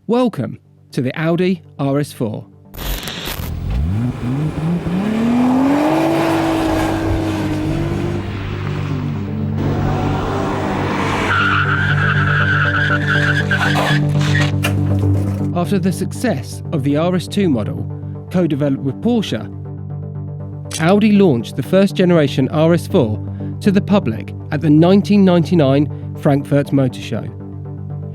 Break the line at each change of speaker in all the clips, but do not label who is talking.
Welcome to the Audi RS4. After the success of the RS2 model, co-developed with Porsche, Audi launched the first generation RS4 to the public at the 1999 Frankfurt Motor Show.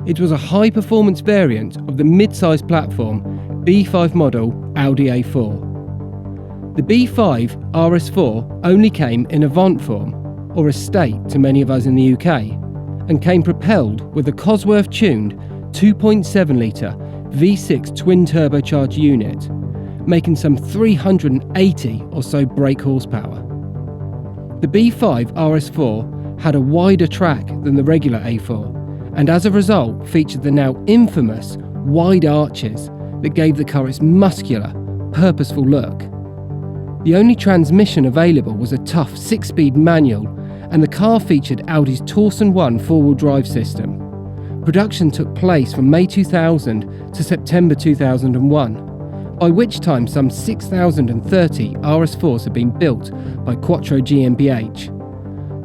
It was a high-performance variant of the mid-size platform B5 model Audi A4. The B5 RS4 only came in Avant form, or estate to many of us in the UK, and came propelled with a Cotswolds-tuned 2.7 litre V6 twin-turbocharged unit, making some 380 or so brake horsepower. The B5 RS4 had a wider track than the regular A4, and as a result featured the now infamous wide arches that gave the car its muscular, purposeful look. The only transmission available was a tough 6-speed manual, and the car featured Audi's Torsen 1 4-wheel drive system. Production took place from May 2000 to September 2001, by which time some 6,030 RS4s had been built by Quattro GmbH.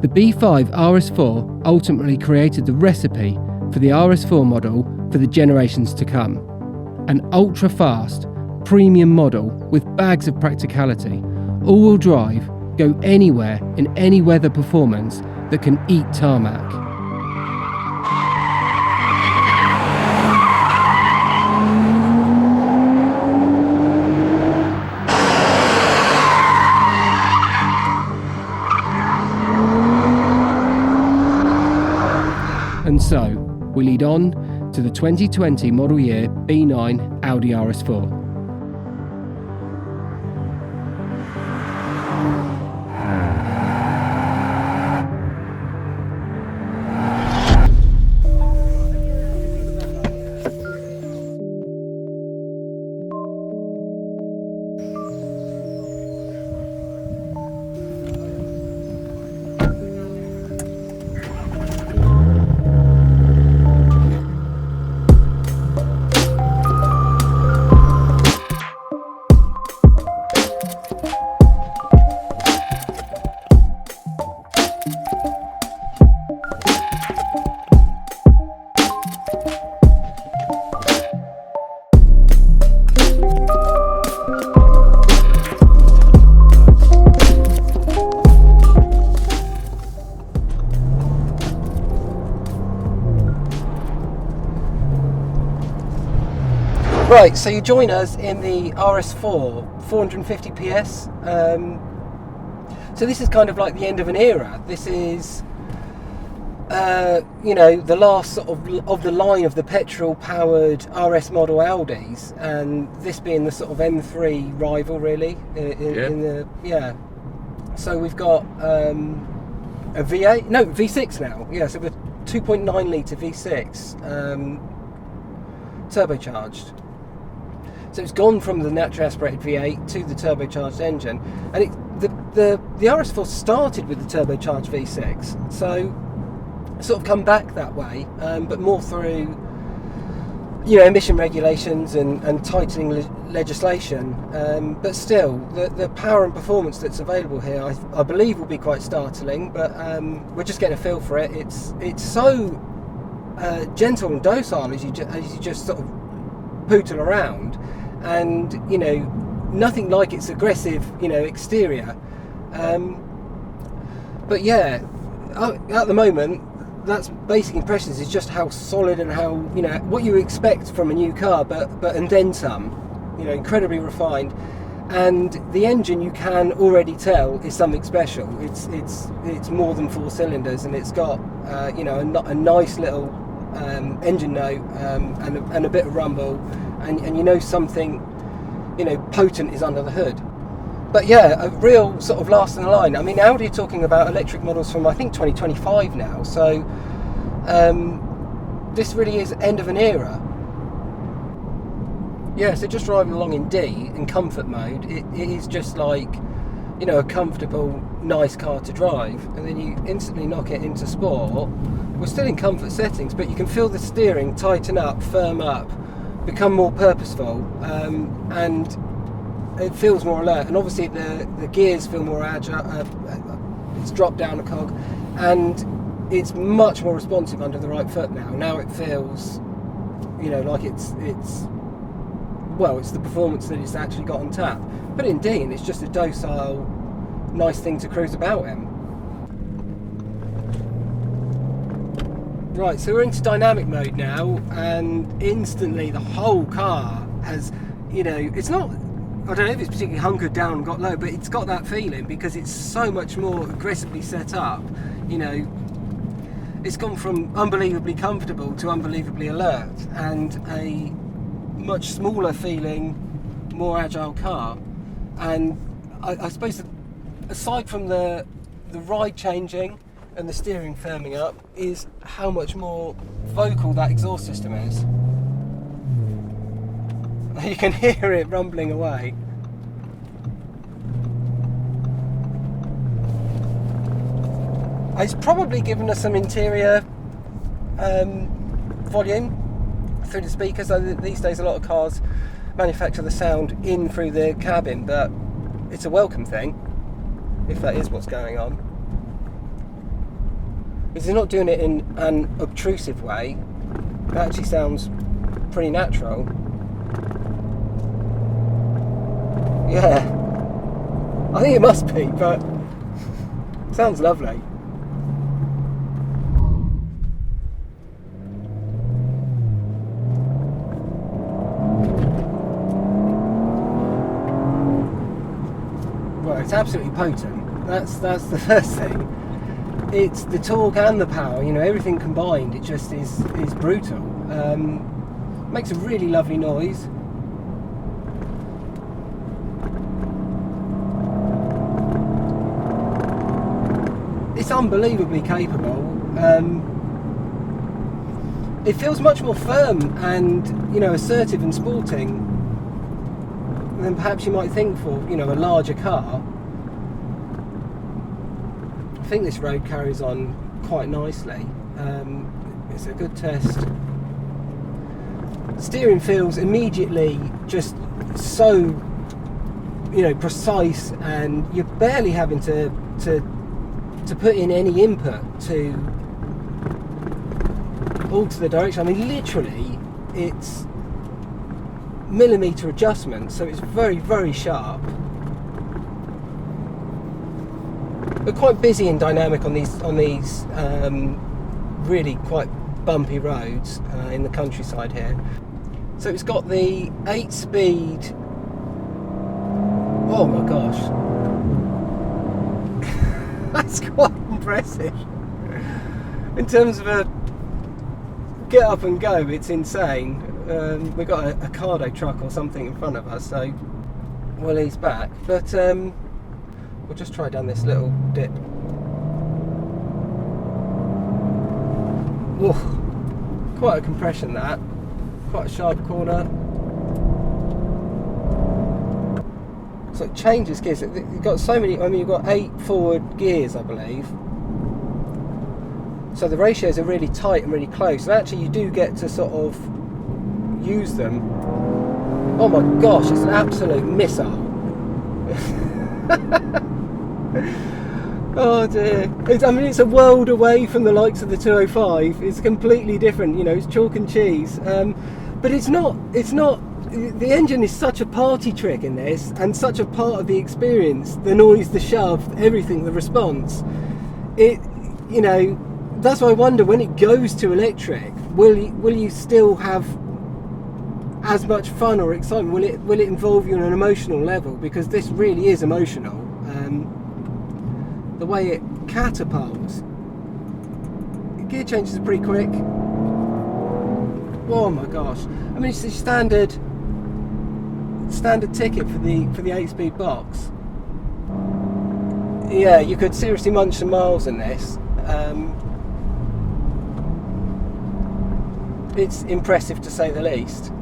The B5 RS4 ultimately created the recipe for the RS4 model for the generations to come. An ultra-fast, premium model with bags of practicality, all-wheel drive, go anywhere in any weather performance that can eat tarmac. And so, we lead on to the 2020 model year B9 Audi RS4. Right, so you join us in the RS4, 450 PS. So this is kind of like the end of an era. This is, the last sort of the line of the petrol-powered RS model Audis, and this being the sort of M3 rival, really. So we've got a V6 now. Yeah, so we're 2.9 litre V6, turbocharged. So it's gone from the naturally aspirated V8 to the turbocharged engine, and the RS4 started with the turbocharged V6, so sort of come back that way, but more through emission regulations and tightening legislation. But still, the power and performance that's available here, I believe, will be quite startling. But we're just getting a feel for it. It's so gentle and docile as you just sort of pootle around, and nothing like its aggressive exterior, but yeah, at the moment that's basic impressions, is just how solid and how what you expect from a new car, and then some, incredibly refined. And the engine, you can already tell, is something special. It's more than 4 cylinders, and it's got a nice little engine note, and a bit of rumble, and something potent is under the hood. But yeah, a real sort of last in the line. I mean, Audi are talking about electric models from I think 2025 now, so this really is end of an era. Yeah, so just driving along in D, in comfort mode, it is just like, a comfortable, nice car to drive. And then you instantly knock it into sport. We're still in comfort settings, but you can feel the steering tighten up, firm up, become more purposeful, and it feels more alert. And obviously the gears feel more agile. It's dropped down a cog, and it's much more responsive under the right foot now. Now it feels, you know, like it's the performance that it's actually got on tap. But indeed, it's just a docile, nice thing to cruise about in. Right, so we're into dynamic mode now, and instantly the whole car has, you know, it's not, I don't know if it's particularly hunkered down and got low, but it's got that feeling because it's so much more aggressively set up. You know, it's gone from unbelievably comfortable to unbelievably alert, and a much smaller feeling, more agile car. And I suppose that aside from the ride changing and the steering firming up, is how much more vocal that exhaust system is. You can hear it rumbling away. It's probably given us some interior volume through the speakers. These days a lot of cars manufacture the sound in through the cabin, but it's a welcome thing if that is what's going on. Because they're not doing it in an obtrusive way. It actually sounds pretty natural. Yeah, I think it must be, but it sounds lovely. Well, it's absolutely potent. That's the first thing. It's the torque and the power, you know, everything combined. It just is brutal. Makes a really lovely noise. It's unbelievably capable. It feels much more firm and, you know, assertive and sporting than perhaps you might think for, you know, a larger car. I think this road carries on quite nicely. It's a good test. Steering feels immediately just so, you know, precise, and you're barely having to put in any input to alter the direction. I mean, literally, it's millimetre adjustment, so it's very, very sharp. We're quite busy and dynamic on these really quite bumpy roads in the countryside here. So it's got the 8-speed. Oh my gosh, that's quite impressive. In terms of a get up and go, it's insane. We've got a cargo truck or something in front of us, so we'll ease back. But we'll just try down this little dip. Ooh, quite a compression that. Quite a sharp corner. So it changes gears. You've got so many. I mean, you've got 8 forward gears, I believe. So the ratios are really tight and really close. And actually, you do get to sort of use them. Oh my gosh, it's an absolute missile. Oh dear. I mean, it's a world away from the likes of the 205. It's completely different, you know, it's chalk and cheese. But it's not, the engine is such a party trick in this, and such a part of the experience. The noise, the shove, everything, the response. It, you know, that's why I wonder, when it goes to electric, will you still have as much fun or excitement? Will it involve you on an emotional level? Because this really is emotional. The way it catapults. The gear changes are pretty quick. Oh my gosh! I mean, it's a standard ticket for the 8-speed box. Yeah, you could seriously munch some miles in this. It's impressive to say the least.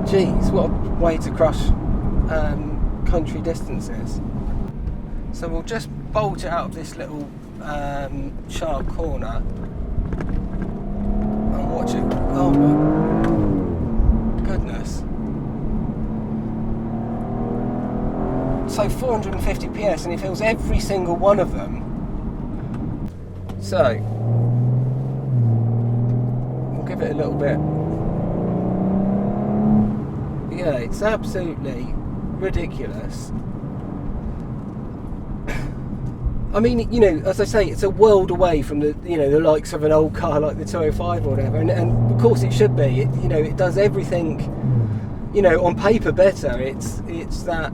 Jeez, what a way to crush country distances. So we'll just bolt it out of this little sharp corner, and watch it. Oh my goodness. So 450 PS, and it fills every single one of them. So we'll give it a little bit. Yeah, it's absolutely ridiculous. I mean, you know, as I say, it's a world away from the, you know, the likes of an old car like the 205 or whatever, and of course it should be. It, you know, it does everything, you know, on paper better. It's that,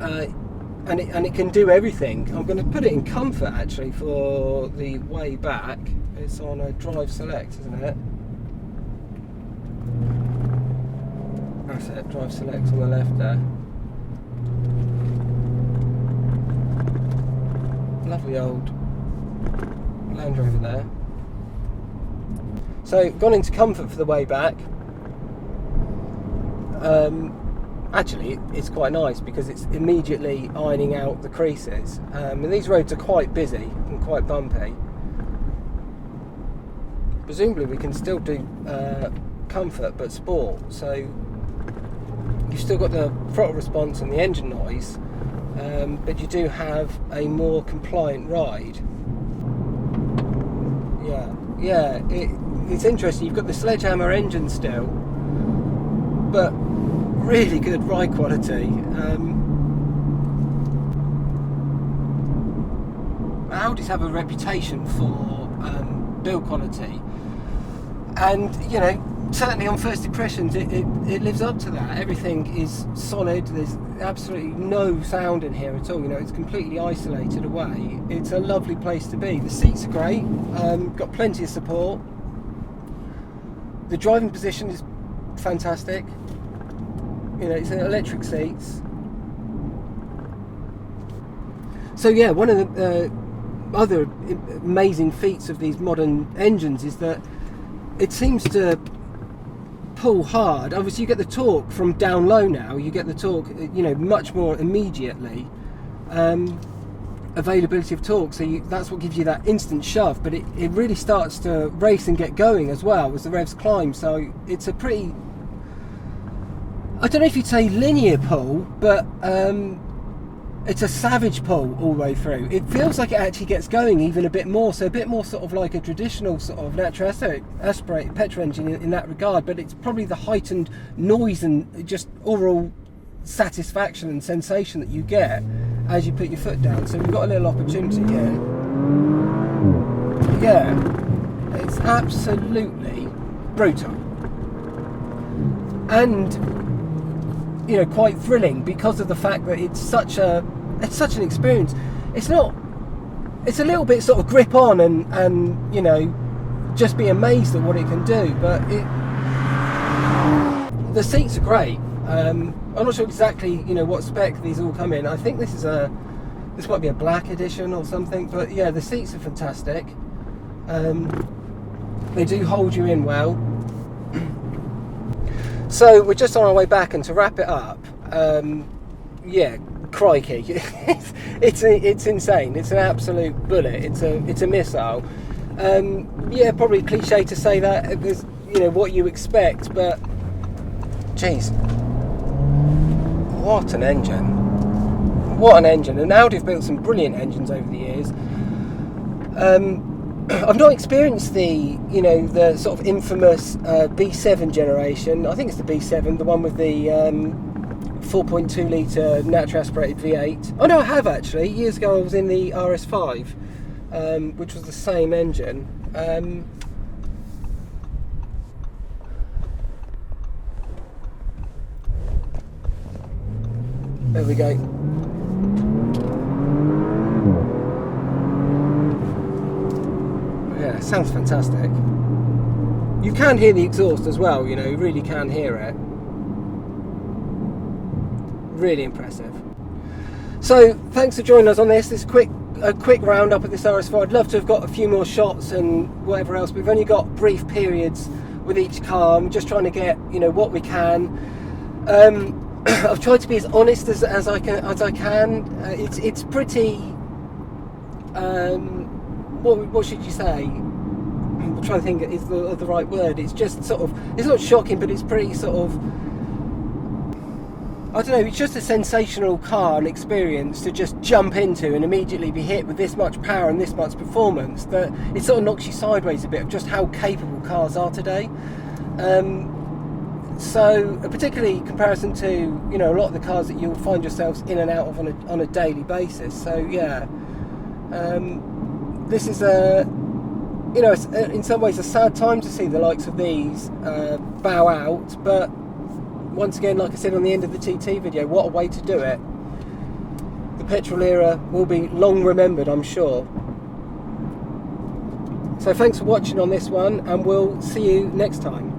and it can do everything. I'm going to put it in comfort actually for the way back. It's on a drive select, isn't it? That's it, drive select on the left there. Lovely old Land Rover there. So gone into comfort for the way back. Actually it's quite nice because it's immediately ironing out the creases, and these roads are quite busy and quite bumpy. Presumably we can still do comfort but sport, so you've still got the throttle response and the engine noise, but you do have a more compliant ride. Yeah, it's interesting. You've got the sledgehammer engine still, but really good ride quality. Audis have a reputation for build quality, and you know, certainly on first impressions it lives up to that. Everything is solid. There's absolutely no sound in here at all. You know, it's completely isolated away. It's a lovely place to be. The seats are great, got plenty of support. The driving position is fantastic. You know, it's electric seats. So yeah, one of the other amazing feats of these modern engines is that it seems to pull hard. Obviously you get the torque from down low now. You get the torque, you know, much more immediately. Availability of torque, so that's what gives you that instant shove, but it really starts to race and get going as well as the revs climb. So it's a pretty, I don't know if you'd say linear pull, but it's a savage pull all the way through. It feels like it actually gets going even a bit more, so a bit more sort of like a traditional sort of natural aspirated petrol engine in that regard, but it's probably the heightened noise and just overall satisfaction and sensation that you get as you put your foot down. So we've got a little opportunity here. Yeah, it's absolutely brutal. And you know, quite thrilling because of the fact that it's such an experience. It's a little bit sort of grip on and you know, just be amazed at what it can do. But the seats are great. I'm not sure exactly, you know, what spec these all come in. I think this might be a black edition or something, but yeah, the seats are fantastic. They do hold you in well. So we're just on our way back, and to wrap it up, yeah, crikey, it's insane. It's an absolute bullet. It's a missile. Yeah, probably cliche to say that. It was, you know, what you expect, but geez, what an engine! What an engine! And Audi have built some brilliant engines over the years. I've not experienced the sort of infamous B7 generation. I think it's the B7, the one with the 4.2 litre natural aspirated V8. Oh no, I have actually. Years ago I was in the RS5, which was the same engine. There we go. Yeah, sounds fantastic. You can hear the exhaust as well, you know, you really can hear it. Really impressive. So, thanks for joining us on this. This is a quick roundup of this RS4. I'd love to have got a few more shots and whatever else. We've only got brief periods with each car. I'm just trying to get, you know, what we can. I've tried to be as honest as I can. It's pretty. What should you say? I'm trying to think is the right word. It's just sort of, it's not shocking, but it's pretty sort of, I don't know, it's just a sensational car and experience to just jump into and immediately be hit with this much power and this much performance, that it sort of knocks you sideways a bit of just how capable cars are today. So particularly in comparison to, you know, a lot of the cars that you'll find yourselves in and out of on a daily basis. So yeah, this is a, you know, it's in some ways a sad time to see the likes of these bow out, but once again, like I said on the end of the TT video, what a way to do it. The petrol era will be long remembered, I'm sure. So thanks for watching on this one, and we'll see you next time.